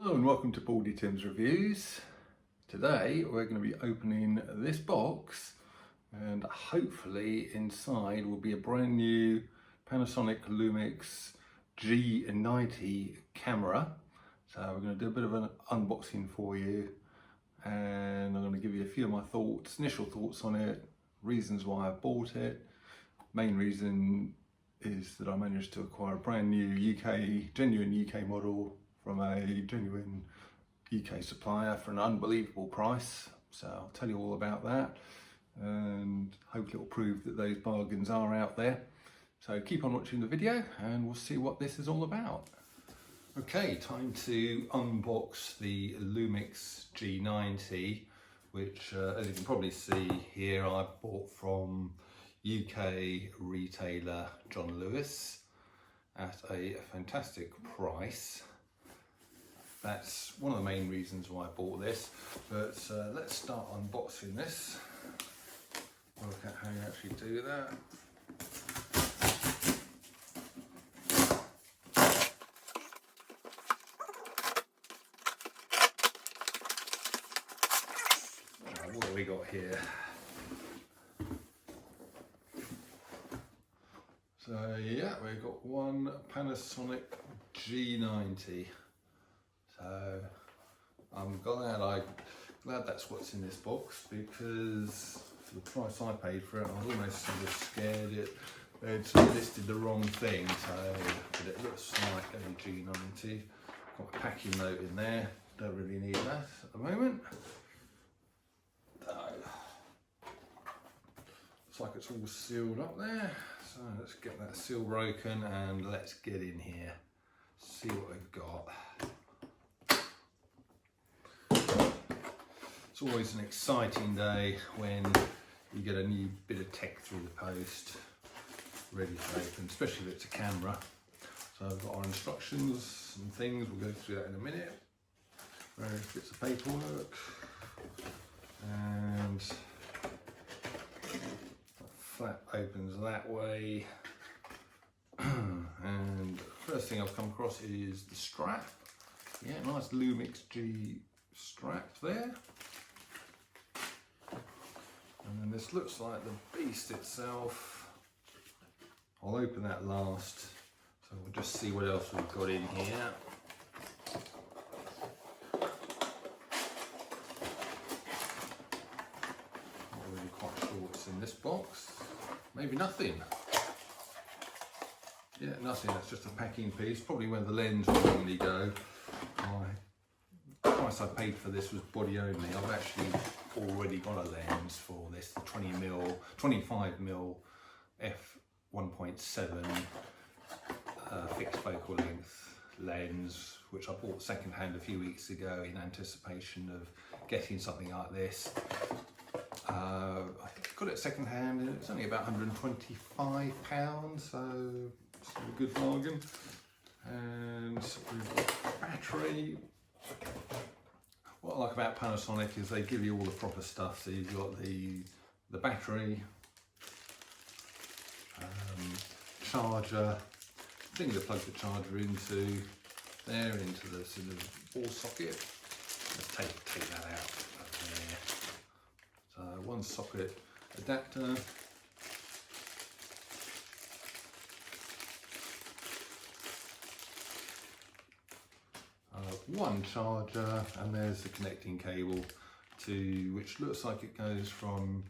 Hello and welcome to Baldy Tim's Reviews. Today we're going to be opening this box and hopefully inside will be a brand new Panasonic Lumix G90 camera. So we're going to do a bit of an unboxing for you and I'm going to give you a few of my thoughts, initial thoughts on it, reasons why I bought it. Main reason is that I managed to acquire a brand new genuine UK model from a genuine UK supplier for an unbelievable price. So I'll tell you all about that and hopefully it'll prove that those bargains are out there. So keep on watching the video and we'll see what this is all about. Okay, time to unbox the Lumix G90, which as you can probably see here, I bought from UK retailer John Lewis at a fantastic price. That's one of the main reasons why I bought this, but let's start unboxing this. Work out how you actually do that. What have we got here? So yeah, we've got one Panasonic G90. So I'm glad that's what's in this box, because for the price I paid for it, I was almost sort of scared they'd sort of listed the wrong thing. So, but it looks like a G90. Got a packing note in there. Don't really need that at the moment. Looks like it's all sealed up there. So let's get that seal broken and let's get in here. See what we've got. It's always an exciting day when you get a new bit of tech through the post, ready to open, especially if it's a camera. So I've got our instructions and things, we'll go through that in a minute. Various bits of paperwork, and the flap opens that way. And first thing I've come across is the strap. Yeah, nice Lumix G strap there. And then this looks like the beast itself. I'll open that last, so we'll just see what else we've got in here. Not really quite sure what's in this box. Maybe nothing. Yeah, nothing, that's just a packing piece, probably where the lens will normally go. The price I paid for this was body only. I've actually already got a lens for this, the 25mm f1.7 fixed focal length lens, which I bought second-hand a few weeks ago in anticipation of getting something like this. I got it second-hand and it's only about £125, so it's a good bargain. And we've got battery. What I like about Panasonic is they give you all the proper stuff. So you've got the battery, charger, thing to plug the charger into, there into the sort of wall socket. Let's take that out there. So one socket adapter. One charger, and there's the connecting cable to which looks like it goes from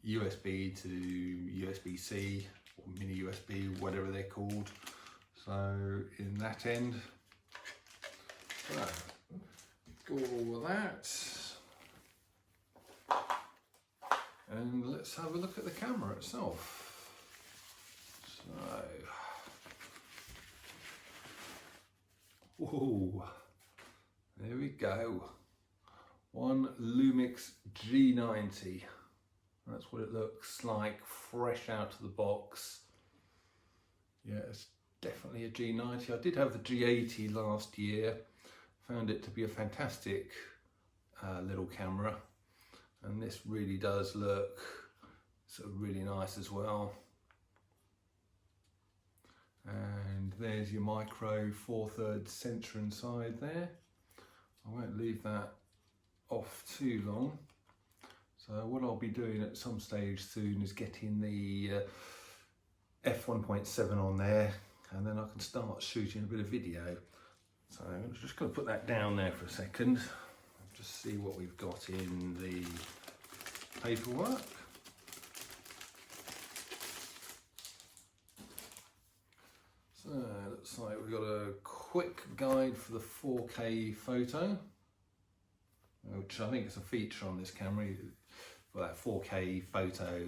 USB to USB-C or mini USB, whatever they're called. So in that end, so got all of that, and let's have a look at the camera itself. So, whoa. There we go, one Lumix G90. That's what it looks like fresh out of the box. Yeah, it's definitely a G90. I did have the G80 last year, found it to be a fantastic little camera, and this really does look sort of really nice as well. And there's your micro 4/3 sensor inside there. I won't leave that off too long. So what I'll be doing at some stage soon is getting the f1.7 on there, and then I can start shooting a bit of video. So I'm just going to put that down there for a second, just see what we've got in the paperwork. So it looks like we've got a quick guide for the 4K photo, which I think is a feature on this camera for that 4K photo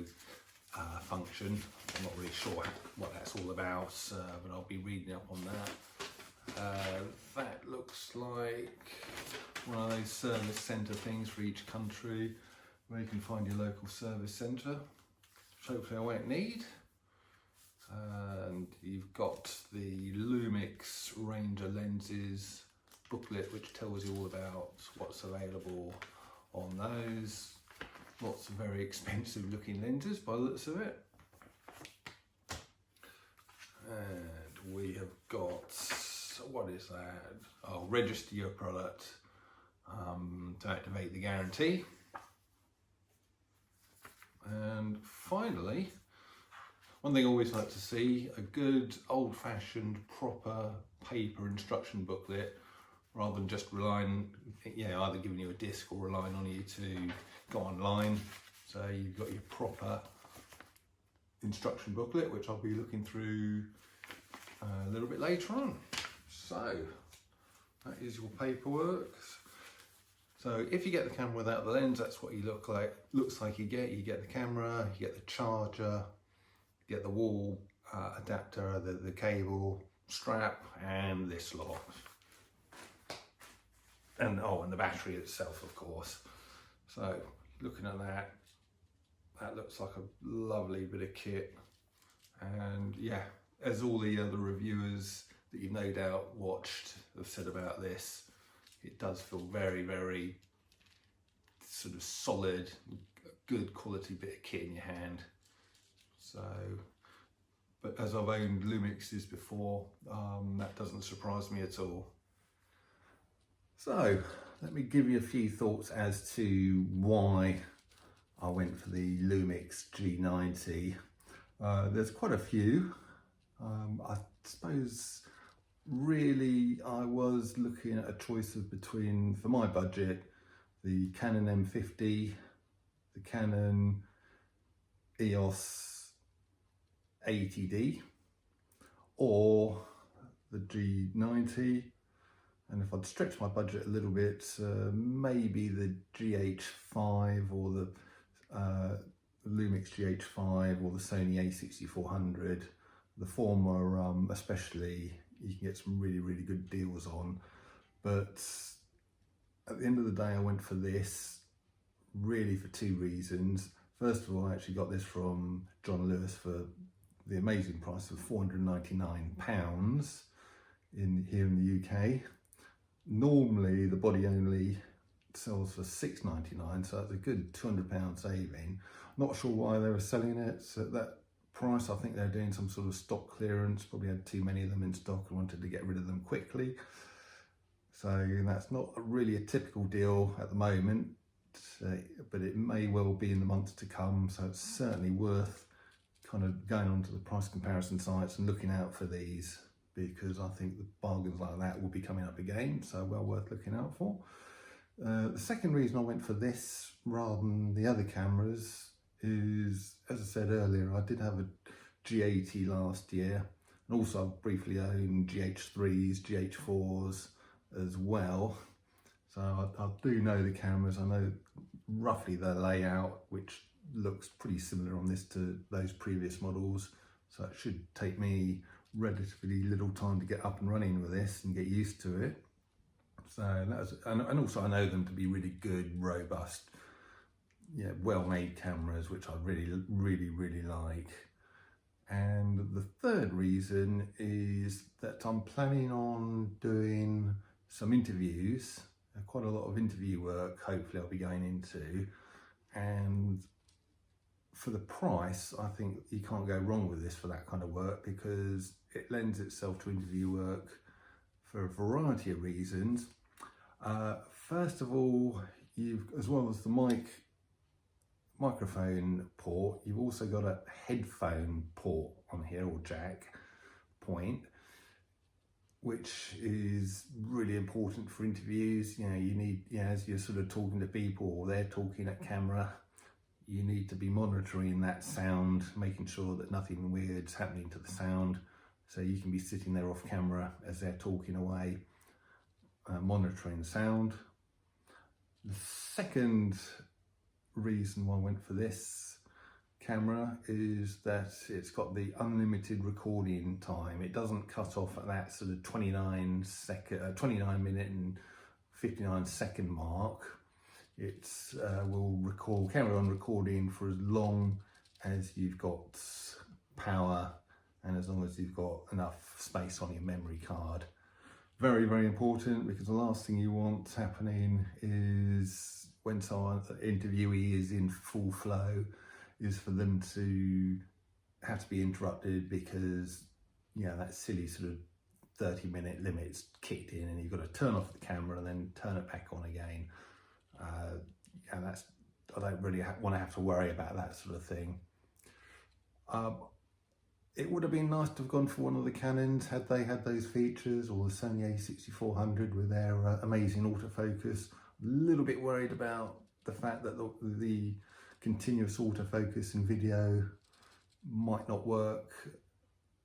function. I'm not really sure what that's all about, but I'll be reading up on that. That looks like one of those service centre things for each country, where you can find your local service centre, which hopefully I won't need. And you've got the Lumix Ranger lenses booklet, which tells you all about what's available on those. Lots of very expensive looking lenses by the looks of it. And we have got, what is that? Oh, register your product to activate the guarantee. And finally, one thing I always like to see, a good old-fashioned proper paper instruction booklet, rather than just relying, either giving you a disc or relying on you to go online. So you've got your proper instruction booklet, which I'll be looking through a little bit later on. So that is your paperwork. So if you get the camera without the lens, that's what you looks like you get. You get the camera, you get the charger, you get the wall adapter, the cable, strap, and this lot. And and the battery itself, of course. So looking at that, that looks like a lovely bit of kit. And yeah, as all the other reviewers that you've no doubt watched have said about this, it does feel very, very sort of solid, good quality bit of kit in your hand. So, but as I've owned Lumixes before, that doesn't surprise me at all. So let me give you a few thoughts as to why I went for the Lumix G90. There's quite a few. I suppose really I was looking at a choice of between, for my budget, the Canon M50, the Canon EOS 80D, or the G90. And if I'd stretch my budget a little bit, maybe the GH5 or the Lumix GH5 or the Sony a6400. The former especially, you can get some really, really good deals on. But at the end of the day, I went for this really for two reasons. First of all, I actually got this from John Lewis for the amazing price of £499 here in the UK. Normally the body only sells for £699, so that's a good £200 saving. Not sure why they were selling it at that price. I think they're doing some sort of stock clearance, probably had too many of them in stock and wanted to get rid of them quickly. So that's not really a typical deal at the moment, but it may well be in the months to come. So it's certainly worth kind of going onto the price comparison sites and looking out for these, because I think the bargains like that will be coming up again, so well worth looking out for. The second reason I went for this rather than the other cameras is, as I said earlier, I did have a G80 last year, and also I've briefly owned GH3s, GH4s as well. So I do know the cameras, I know roughly their layout, which looks pretty similar on this to those previous models. So it should take me relatively little time to get up and running with this and get used to it. So that was, and also I know them to be really good, robust, well-made cameras, which I really like. And the third reason is that I'm planning on doing some interviews, quite a lot of interview work, hopefully I'll be going into, and for the price, I think you can't go wrong with this for that kind of work, because it lends itself to interview work for a variety of reasons. first of all, as well as the microphone port, you've also got a headphone port on here, or jack point, which is really important for interviews. You know, you need, as you're sort of talking to people or they're talking at camera, you need to be monitoring that sound, making sure that nothing weird's happening to the sound. So you can be sitting there off camera as they're talking away, monitoring the sound. The second reason why I went for this camera is that it's got the unlimited recording time. It doesn't cut off at that sort of 29 minute and 59 second mark. It will carry on recording for as long as you've got power and as long as you've got enough space on your memory card. Very, very important, because the last thing you want happening is when someone, interviewee, is in full flow, is for them to have to be interrupted because, you know, that silly sort of 30-minute limit's kicked in and you've got to turn off the camera and then turn it back on again. And I don't really want to have to worry about that sort of thing. It would have been nice to have gone for one of the Canons had they had those features, or the Sony a6400 with their amazing autofocus. A little bit worried about the fact that the continuous autofocus in video might not work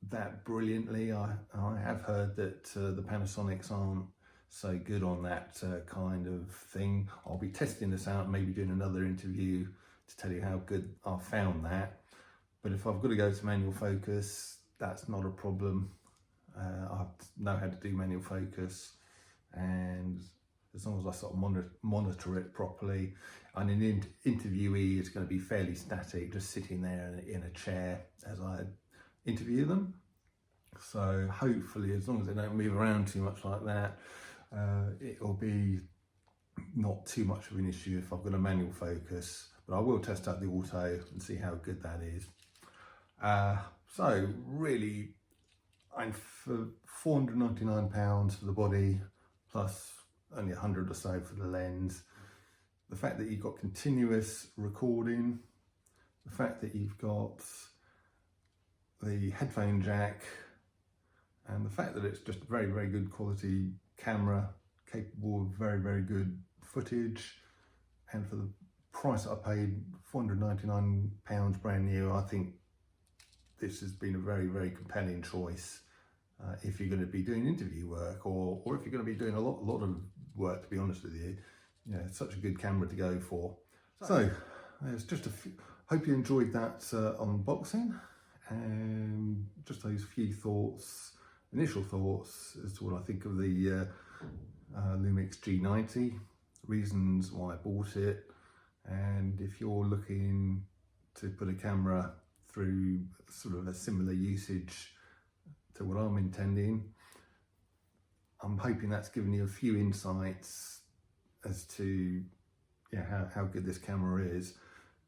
that brilliantly. I have heard that the Panasonics aren't so good on that kind of thing. I'll be testing this out and maybe doing another interview to tell you how good I've found that. But if I've got to go to manual focus, that's not a problem. I know how to do manual focus, and as long as I sort of monitor it properly, and an interviewee is going to be fairly static, just sitting there in a chair as I interview them. So hopefully, as long as they don't move around too much like that, it'll be not too much of an issue if I've got a manual focus. But I will test out the auto and see how good that is. So really, I'm for £499 for the body, plus only 100 or so for the lens. The fact that you've got continuous recording, the fact that you've got the headphone jack, and the fact that it's just a very, very good quality camera, capable of very, very good footage, and for the price that I paid, £499 brand new, I think this has been a very, very compelling choice if you're going to be doing interview work, or if you're going to be doing a lot of work, to be honest with you. You know, it's such a good camera to go for. So it's just hope you enjoyed that unboxing, and just those few thoughts, initial thoughts as to what I think of the Lumix G90, reasons why I bought it, and if you're looking to put a camera through sort of a similar usage to what I'm intending, I'm hoping that's given you a few insights as to how good this camera is.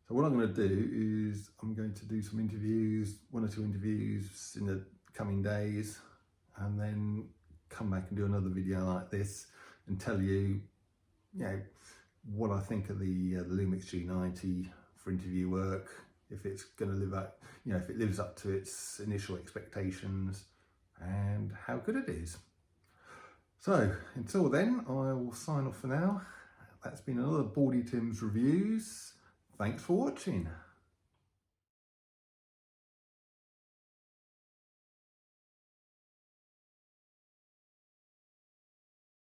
So what I'm going to do is I'm going to do some interviews, 1 or 2 interviews in the coming days, and then come back and do another video like this and tell you, what I think of the Lumix G90 for interview work, if it's going to live up, if it lives up to its initial expectations, and how good it is. So until then, I will sign off for now. That's been another Baldy Tim's Reviews. Thanks for watching.